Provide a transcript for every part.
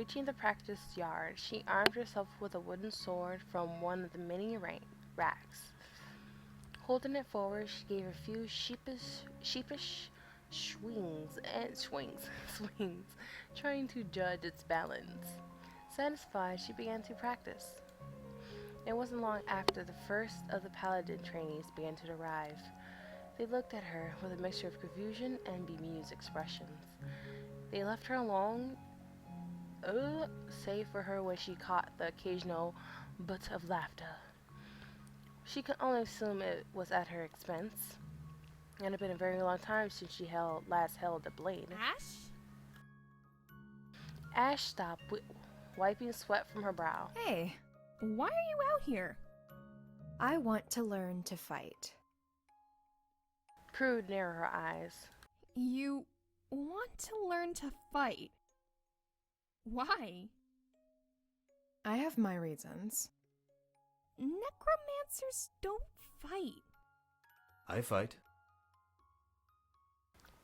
Reaching the practice yard, she armed herself with a wooden sword from one of the many racks. Holding it forward, she gave a few sheepish swings, trying to judge its balance. Satisfied, she began to practice. It wasn't long after the first of the paladin trainees began to arrive. They looked at her with a mixture of confusion and bemused expressions. They left her alone, save for her when she caught the occasional butt of laughter. She could only assume it was at her expense. It had been a very long time since she last held a blade. Ash? Ash stopped, wiping sweat from her brow. Hey, Why are you out here? I want to learn to fight. Prude narrowed her eyes. You want to learn to fight? Why? I have my reasons. Necromancers don't fight. I fight.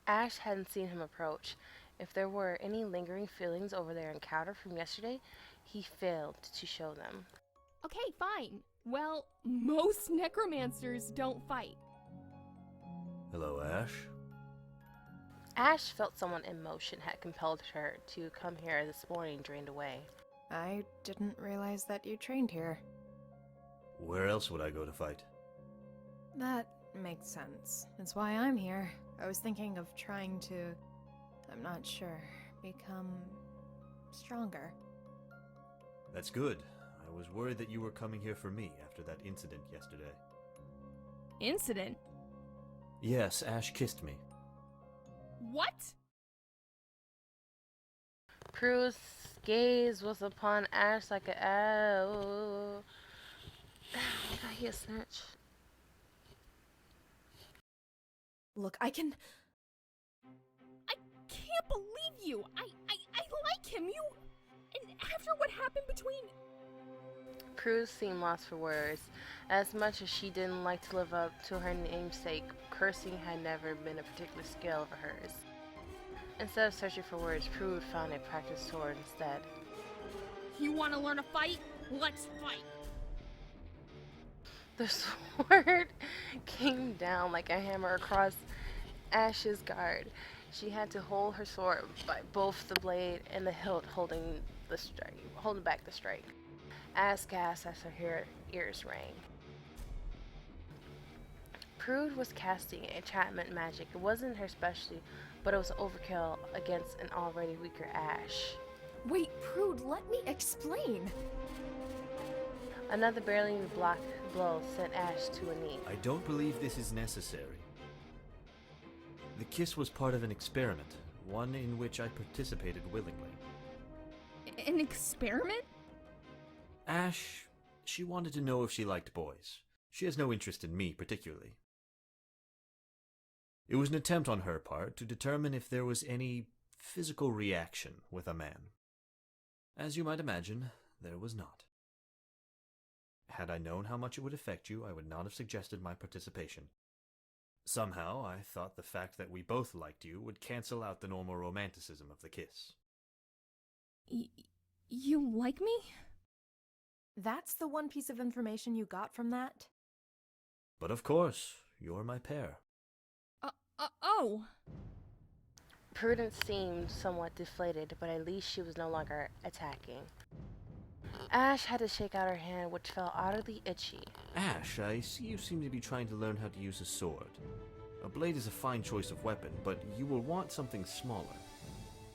Ash hadn't seen him approach. If there were any lingering feelings over their encounter from yesterday, he failed to show them. Okay, fine. Well, most necromancers don't fight. Hello, Ash. Ash felt someone in motion had compelled her to come here this morning drained away. I didn't realize that you trained here. Where else would I go to fight? That makes sense. That's why I'm here. I was thinking of trying to, I'm not sure, become stronger. That's good. I was worried that you were coming here for me after that incident yesterday. Incident? Yes, Ash kissed me. What? Prue's gaze was upon Ash like a oh. God, he a snitch. Look, I can... I can't believe you. I like him. And after what happened between... Prue seemed lost for words. As much as she didn't like to live up to her namesake, cursing had never been a particular skill of hers. Instead of searching for words, Prue found a practice sword instead. You want to learn a fight? Let's fight. The sword came down like a hammer across Ash's guard. She had to hold her sword by both the blade and the hilt, holding back the strike. Ash gasped as her ears rang. Prude was casting enchantment magic. It wasn't her specialty, but it was overkill against an already weaker Ash. Wait, Prude, let me explain. Another barely blocked blow sent Ash to a knee. I don't believe this is necessary. The kiss was part of an experiment, one in which I participated willingly. An experiment? Ash, she wanted to know if she liked boys. She has no interest in me particularly. It was an attempt on her part to determine if there was any physical reaction with a man. As you might imagine, there was not. Had I known how much it would affect you, I would not have suggested my participation. Somehow, I thought the fact that we both liked you would cancel out the normal romanticism of the kiss. You like me? That's the one piece of information you got from that? But of course, you're my pair. Oh. Prudence seemed somewhat deflated, but at least she was no longer attacking. Ash had to shake out her hand, which felt oddly itchy. Ash, I see you seem to be trying to learn how to use a sword. A blade is a fine choice of weapon, but you will want something smaller.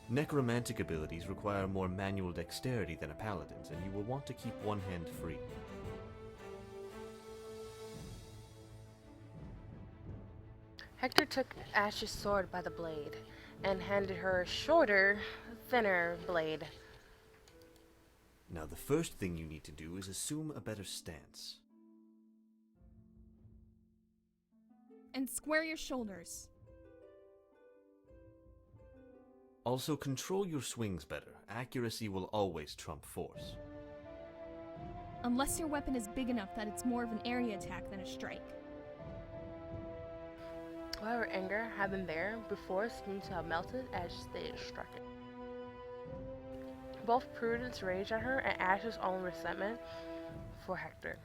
Necromantic abilities require more manual dexterity than a paladin's, and you will want to keep one hand free. Hector took Ash's sword by the blade and handed her a shorter, thinner blade. Now the first thing you need to do is assume a better stance. And square your shoulders. Also, control your swings better. Accuracy will always trump force. Unless your weapon is big enough that it's more of an area attack than a strike. However, anger had been there before, seemed to have melted as they struck it. both Prudence rage at her and Ash's own resentment for Hector.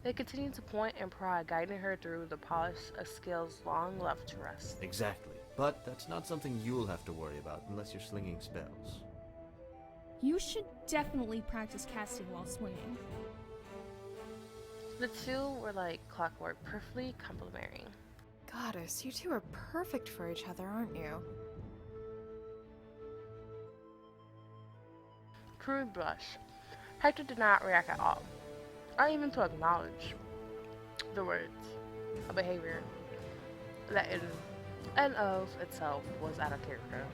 They continue to point and prod, guiding her through the polish of skills long left to rust. Exactly. But that's not something you'll have to worry about unless you're slinging spells. You should definitely practice casting while swinging. The two were like clockwork, perfectly complementary. Goddess, you two are perfect for each other, aren't you? Prude blushed. Hector did not react at all, not even to acknowledge the words, a behavior that in and of itself was out of character.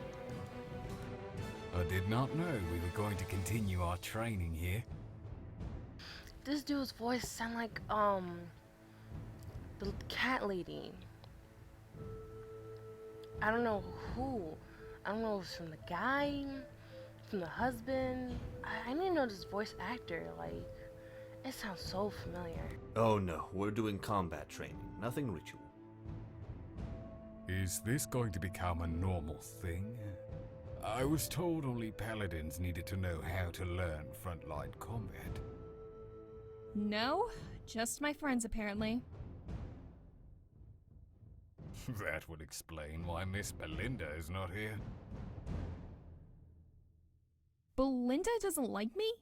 I did not know we were going to continue our training here. This dude's voice sounded like the cat lady. I don't know who. I don't know if it's from the guy, from the husband. I need to know this voice actor. Like, it sounds so familiar. Oh no, we're doing combat training, nothing ritual. Is this going to become a normal thing? I was told only paladins needed to know how to learn frontline combat. No, just my friends apparently. That would explain why Miss Belinda is not here. Belinda doesn't like me?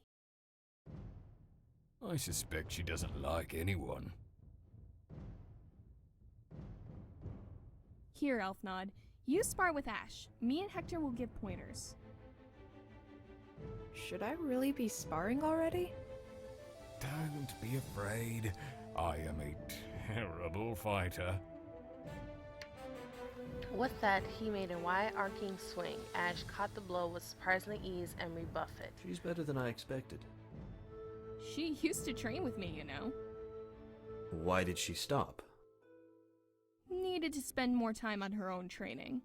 I suspect she doesn't like anyone. Here, Elfnod. You spar with Ash. Me and Hector will give pointers. Should I really be sparring already? Don't be afraid. I am a terrible fighter. With that, he made a wide arcing swing. Ash caught the blow with surprising ease and rebuffed it. She's better than I expected. She used to train with me, you know. Why did she stop? Needed to spend more time on her own training.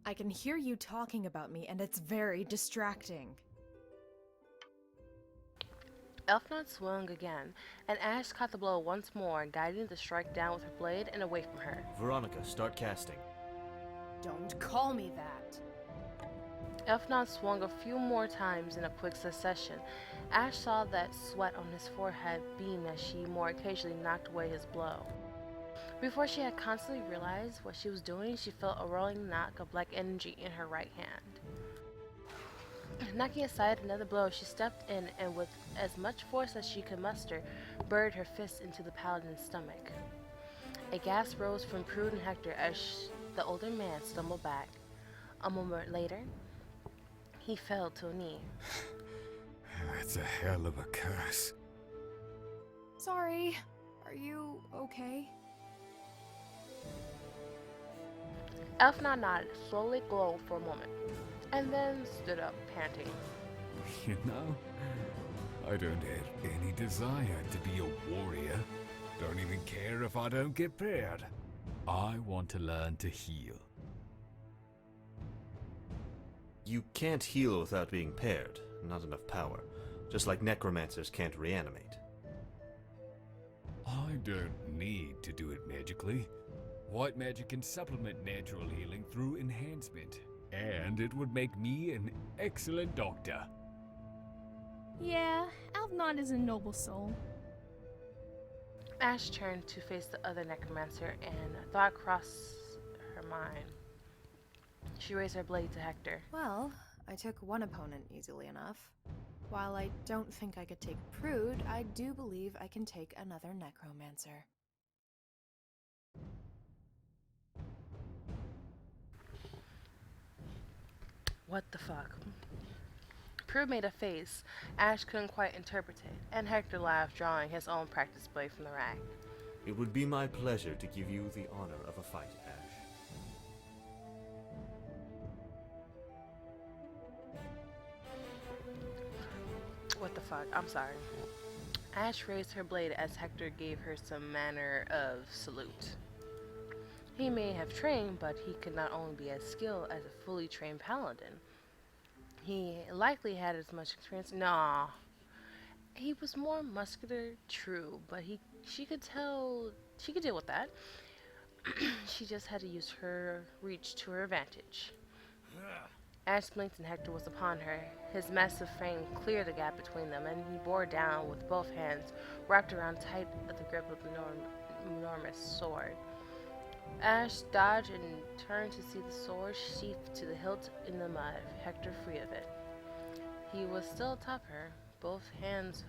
I can hear you talking about me, and it's very distracting. Elfnod swung again, and Ash caught the blow once more, guiding the strike down with her blade and away from her. Veronica, start casting. Don't call me that. Elfnod swung a few more times in a quick succession. Ash saw that sweat on his forehead beam as she more occasionally knocked away his blow. Before she had constantly realized what she was doing, she felt a rolling knock of black energy in her right hand. Knocking aside another blow, she stepped in and with as much force as she could muster, buried her fist into the paladin's stomach. A gasp rose from Prude and Hector as the older man stumbled back. A moment later, he fell to a knee. That's a hell of a curse. Sorry. Are you okay? Elfnod nodded, slowly glowed for a moment, and then stood up, panting. You know, I don't have any desire to be a warrior. Don't even care if I don't get paired. I want to learn to heal. You can't heal without being paired. Not enough power. Just like necromancers can't reanimate. I don't need to do it magically. White magic can supplement natural healing through enhancement, and it would make me an excellent doctor. Yeah, Elfnod is a noble soul. Ash turned to face the other necromancer, and a thought crossed her mind. She raised her blade to Hector. Well, I took one opponent easily enough. While I don't think I could take Prude, I do believe I can take another necromancer. What the fuck? Prude made a face. Ash couldn't quite interpret it, and Hector laughed, drawing his own practice blade from the rack. It would be my pleasure to give you the honor of a fight, Ash. What the fuck? I'm sorry. Ash raised her blade as Hector gave her some manner of salute. He may have trained, but he could not only be as skilled as a fully trained paladin. He likely had as much experience. Nah. He was more muscular, true, but she could deal with that. She just had to use her reach to her advantage. Ash blinked and Hector was upon her. His massive frame cleared the gap between them, and he bore down with both hands wrapped around tight at the grip of the enormous sword. Ash dodged and turned to see the sword sheathed to the hilt in the mud, Hector free of it. He was still atop her, both hands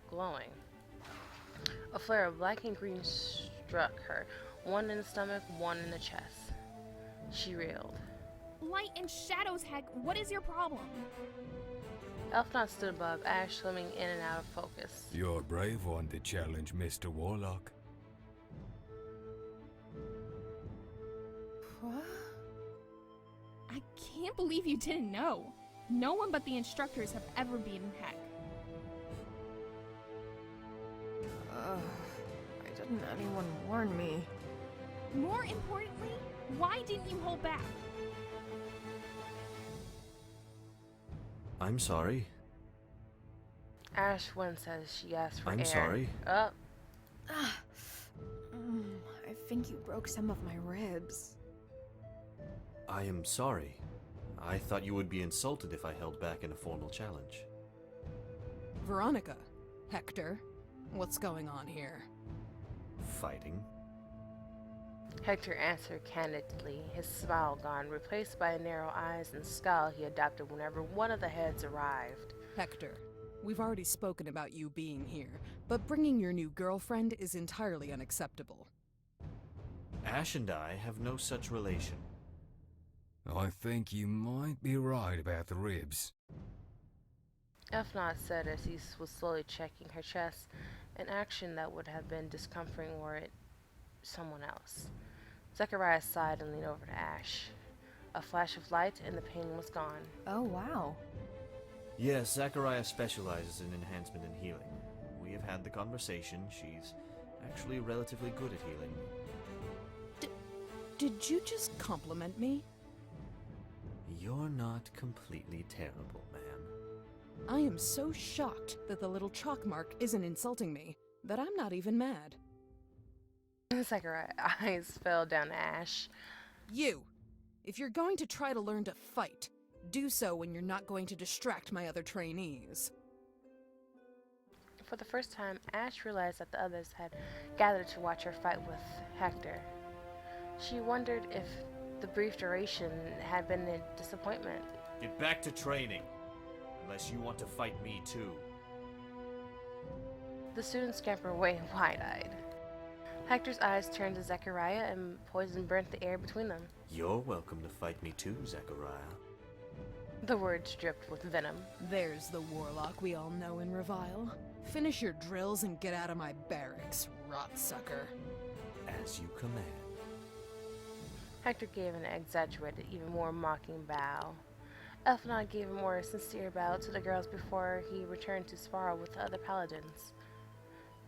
glowing. A flare of black and green struck her, one in the stomach, one in the chest. She reeled. Light and shadows, heck, what is your problem? Elfnot stood above Ash, swimming in and out of focus. You're a brave one to challenge Mr. Warlock. What? I can't believe you didn't know. No one but the instructors have ever beaten Heck. Why didn't anyone warn me? More importantly, why didn't you hold back? I'm sorry. Ash winced as she asked for air. I'm sorry. Oh, I think you broke some of my ribs. I am sorry. I thought you would be insulted if I held back in a formal challenge. Veronica, Hector, what's going on here? Fighting? Hector answered candidly, his smile gone, replaced by the narrow eyes and scowl he adopted whenever one of the heads arrived. Hector, we've already spoken about you being here, but bringing your new girlfriend is entirely unacceptable. Ash and I have no such relation. I think you might be right about the ribs. Elfnot said as he was slowly checking her chest, an action that would have been discomforting were it someone else. Zechariah sighed and leaned over to Ash. A flash of light and the pain was gone. Oh, wow. Yes, Zachariah specializes in enhancement and healing. We have had the conversation. She's actually relatively good at healing. Did you just compliment me? You're not completely terrible, man. I am so shocked that the little chalk mark isn't insulting me that I'm not even mad. Zechariah's eyes fell down to Ash. You! If you're going to try to learn to fight, do so when you're not going to distract my other trainees. For the first time, Ash realized that the others had gathered to watch her fight with Hector. She wondered if the brief duration had been a disappointment. Get back to training, unless you want to fight me too. The students scampered away wide-eyed. Hector's eyes turned to Zechariah and poison burnt the air between them. You're welcome to fight me too, Zechariah. The words dripped with venom. There's the warlock we all know and revile. Finish your drills and get out of my barracks, rot-sucker. As you command. Hector gave an exaggerated, even more mocking bow. Elfnod gave a more sincere bow to the girls before he returned to spar with the other paladins.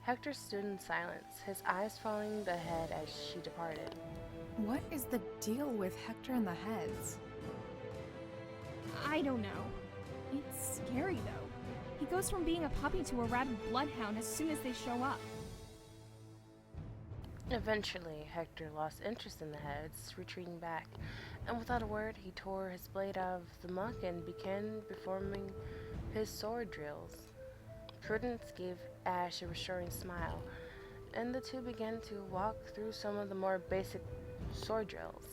Hector stood in silence, his eyes following the head as she departed. What is the deal with Hector and the heads? I don't know. It's scary, though. He goes from being a puppy to a rabid bloodhound as soon as they show up. Eventually, Hector lost interest in the heads, retreating back, and without a word, he tore his blade out of the muck and began performing his sword drills. Prudence gave Ash a reassuring smile, and the two began to walk through some of the more basic sword drills.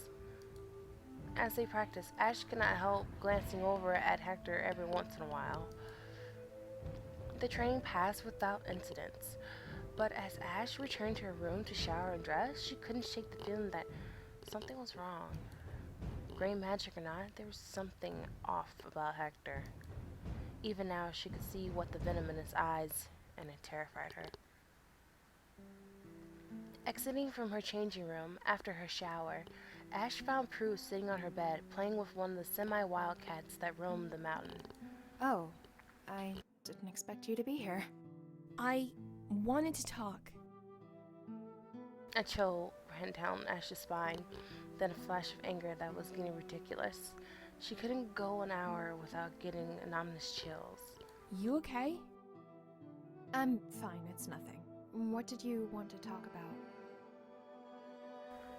As they practiced, Ash could not help glancing over at Hector every once in a while. The training passed without incidents, but as Ash returned to her room to shower and dress, she couldn't shake the feeling that something was wrong. Gray magic or not, there was something off about Hector. Even now, she could see what the venom in his eyes, and it terrified her. Exiting from her changing room after her shower, Ash found Prue sitting on her bed, playing with one of the semi-wild cats that roamed the mountain. Oh, I didn't expect you to be here. I wanted to talk. A chill ran down Ash's spine, then a flash of anger that was getting ridiculous. She couldn't go an hour without getting ominous chills. You okay? I'm fine, it's nothing. What did you want to talk about?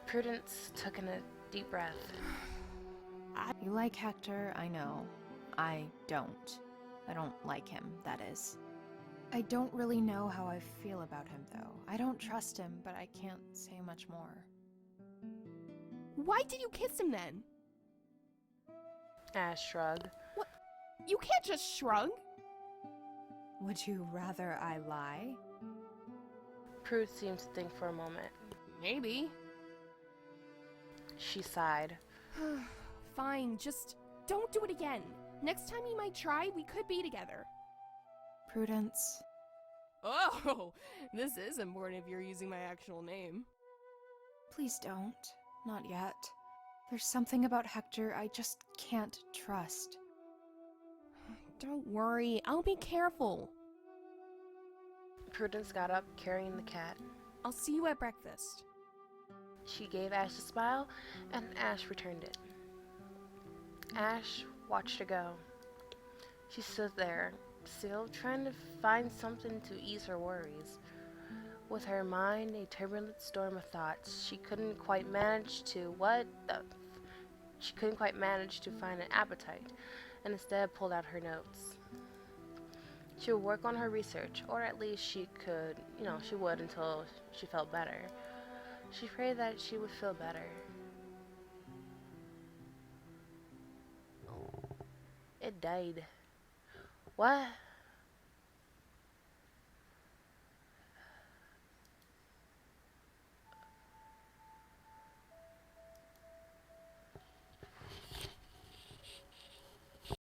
Prudence took in a deep breath. You like Hector, I know. I don't. I don't like him, that is. I don't really know how I feel about him, though. I don't trust him, but I can't say much more. Why did you kiss him then? Ash shrugged. You can't just shrug. Would you rather I lie? Prude seemed to think for a moment. Maybe. She sighed. Fine, just don't do it again. Next time you might try, we could be together. Prudence. Oh, this is important if you're using my actual name. Please don't. Not yet. There's something about Hector I just can't trust. Don't worry, I'll be careful. Prudence got up, carrying the cat. I'll see you at breakfast. She gave Ash a smile, and Ash returned it. Ash watched her go. She stood there, still trying to find something to ease her worries. With her mind a turbulent storm of thoughts, she couldn't quite manage to find an appetite, and instead pulled out her notes. She would work on her research, or at least she would until she felt better. She prayed that she would feel better. It died. What?